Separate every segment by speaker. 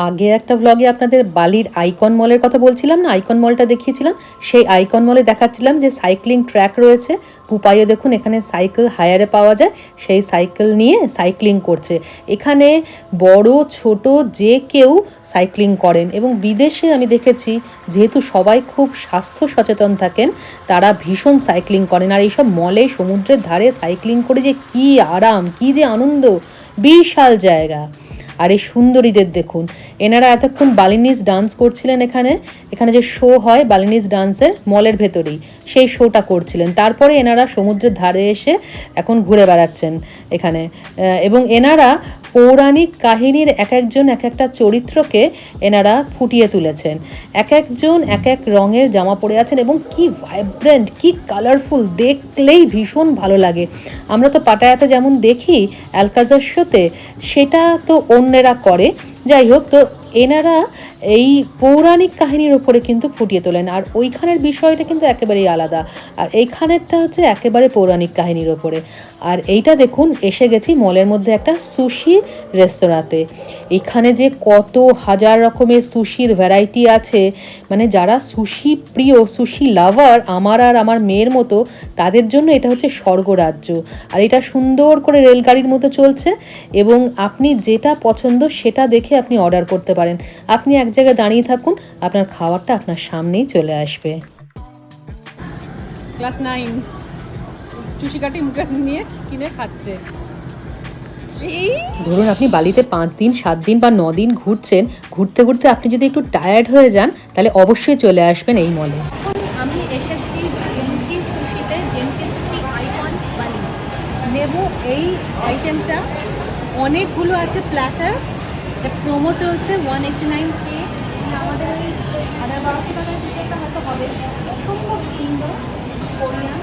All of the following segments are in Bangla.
Speaker 1: আগে একটা ব্লগে আপনাদের বালির আইকন মলের কথা বলছিলাম না, আইকন মলটা দেখিয়েছিলাম। সেই আইকন মলে দেখাচ্ছিলাম যে সাইক্লিং ট্র্যাক রয়েছে। পুপাইও দেখুন এখানে সাইকেল হায়ারে পাওয়া যায়, সেই সাইকেল নিয়ে সাইক্লিং করছে। এখানে বড় ছোট যে কেউ সাইক্লিং করেন, এবং বিদেশে আমি দেখেছি যেহেতু সবাই খুব স্বাস্থ্য সচেতন থাকেন, তারা ভীষণ সাইক্লিং করেন। আর এইসব মলে সমুদ্রের ধারে সাইক্লিং করে যে কী আরাম, কী যে আনন্দ, বিশাল জায়গা। আর এই সুন্দরীদের দেখুন, এনারা এতক্ষণ বালিনিজ ডান্স করছিলেন। এখানে যে শো হয় বালিনিজ ডান্সের মলের ভেতরেই, সেই শোটা করছিলেন। তারপরে এনারা সমুদ্রের ধারে এসে এখন ঘুরে বেড়াচ্ছেন এখানে। এবং এনারা পৌরাণিক কাহিনীর এক একজন এক একটা চরিত্রকে এনারা ফুটিয়ে তুলেছেন। এক একজন এক এক রঙের জামা পরে আছেন, এবং কি ভাইব্রেন্ট, কি কালারফুল, দেখলেই ভীষণ ভালো লাগে। আমরা তো পাটায়াতে যেমন দেখি অ্যালকাজার শোতে, সেটা তো অন্যেরা করে। যাই হোক, তো এনারা এই পৌরাণিক কাহিনীর ওপরে কিন্তু ফুটিয়ে তোলেন, আর ওইখানের বিষয়টা কিন্তু একেবারেই আলাদা, আর এইখানেরটা হচ্ছে একেবারে পৌরাণিক কাহিনীর ওপরে। আর এইটা দেখুন, এসে গেছি মলের মধ্যে একটা সুশি রেস্তোরাঁতে। এখানে যে কত হাজার রকমের সুশির ভ্যারাইটি আছে, মানে যারা সুশি প্রিয়, সুশি লাভার, আমার আর আমার মেয়ের মতো, তাদের জন্য এটা হচ্ছে স্বর্গরাজ্য। আর এটা সুন্দর করে রেলগাড়ির মতো চলছে, এবং আপনি যেটা পছন্দ সেটা দেখে আপনি অর্ডার করতে পারেন। আপনি এক জায়গায় দাঁড়িয়ে থাকুন, আপনার খাবারটা আপনার সামনেই চলে আসবে।
Speaker 2: ক্লাস 9 চুষি কাটি মুখে নিয়ে কিনে খাচ্ছে।
Speaker 1: ধরুন আপনি বালিতে 5 দিন 7 দিন বা 9 দিন ঘুরছেন, ঘুরতে ঘুরতে আপনি যদি একটু টায়ার্ড হয়ে যান, তাহলে অবশ্যই চলে আসবেন এই মলে।
Speaker 3: আমি এসেছি জেনকি সুশিতে, জেনকি সুশি আইকন বালি। নেব এই আইটেমটা, অনেকগুলো আছে প্ল্যাটার, প্রোমো চলছে 189K। আমাদের ওই 1250 টাকার টিকিটটা হয়তো হবে। অসম্ভব সুন্দর কোরিয়ান।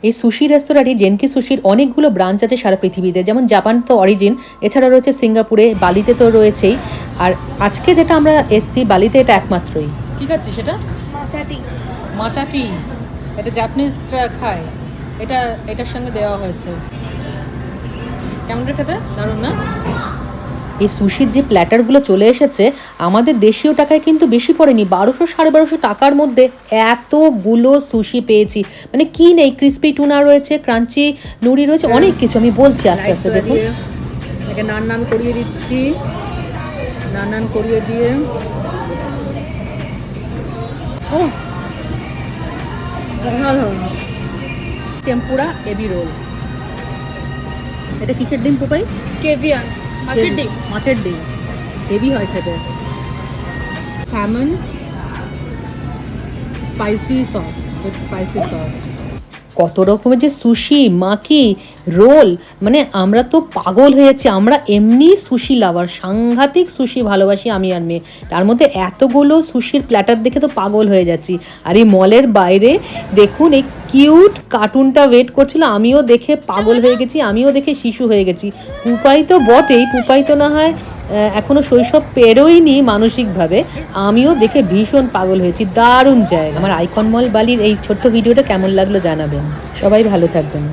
Speaker 1: এই সুশি রেস্তোরাঁটি জেনকি সুশির অনেকগুলো ব্রাঞ্চ আছে সারা পৃথিবীতে, যেমন জাপান তো অরিজিন, এছাড়া রয়েছে সিঙ্গাপুরে, বালিতে তো রয়েছেই। আর আজকে যেটা আমরা এসছি বালিতে, এটা একমাত্রই।
Speaker 2: কি খাচ্ছি সেটা?
Speaker 3: মাচাটি।
Speaker 2: মাচাটি, এটা জাপানিজরা খায়। এটার সঙ্গে দেওয়া হয়েছে। কেমন রে খেতে? দারুণ না?
Speaker 1: এই সুশির যে প্ল্যাটারগুলো চলে এসেছে, আমাদের দেশীয় টাকায় কিন্তু বেশি পড়েনি, 1200-1250 টাকার মধ্যে এতগুলো সুশি পেয়েছি। মানে কি নেই, ক্রিস্পি টুনা রয়েছে, ক্রাঞ্চি নুড়ি রয়েছে, অনেক কিছু। আমি বলছি আস্তে আস্তে দেখুন।
Speaker 2: একে নান করিয়ে দিচ্ছি, নান করিয়ে দিয়ে। ও টেম্পুরা এবি রোল। এটা কিসের ডিম পোপাই?
Speaker 3: কেভিয়ার, মাছের ডিম।
Speaker 2: মাছের ডিম হেভি হয় খেতে। Salmon spicy sauce, with spicy sauce.
Speaker 1: কত রকমের যে সুশি, মাকি, রোল, মানে আমরা তো পাগল হয়ে যাচ্ছি। আমরা এমনি সুশি লাভার, সাংঘাতিক সুশি ভালোবাসি আমি আর মেয়ে। তার মধ্যে এতগুলো সুশির প্ল্যাটার দেখে তো পাগল হয়ে যাচ্ছি। আর এই মলের বাইরে দেখুন, এই কিউট কার্টুনটা ওয়েট করছিল, আমিও দেখে পাগল হয়ে গেছি, আমিও দেখে শিশু হয়ে গেছি। পুপাই তো বটেই, পুপাই তো না হয় এখনো শৈশব পেরোয়নি মানসিকভাবে, আমিও দেখে ভীষণ পাগল হয়েছি। দারুণ জায়গা। আমার আইকন মল বালির এই ছোট্ট ভিডিওটা কেমন লাগলো জানাবেন। সবাই ভালো থাকবেন।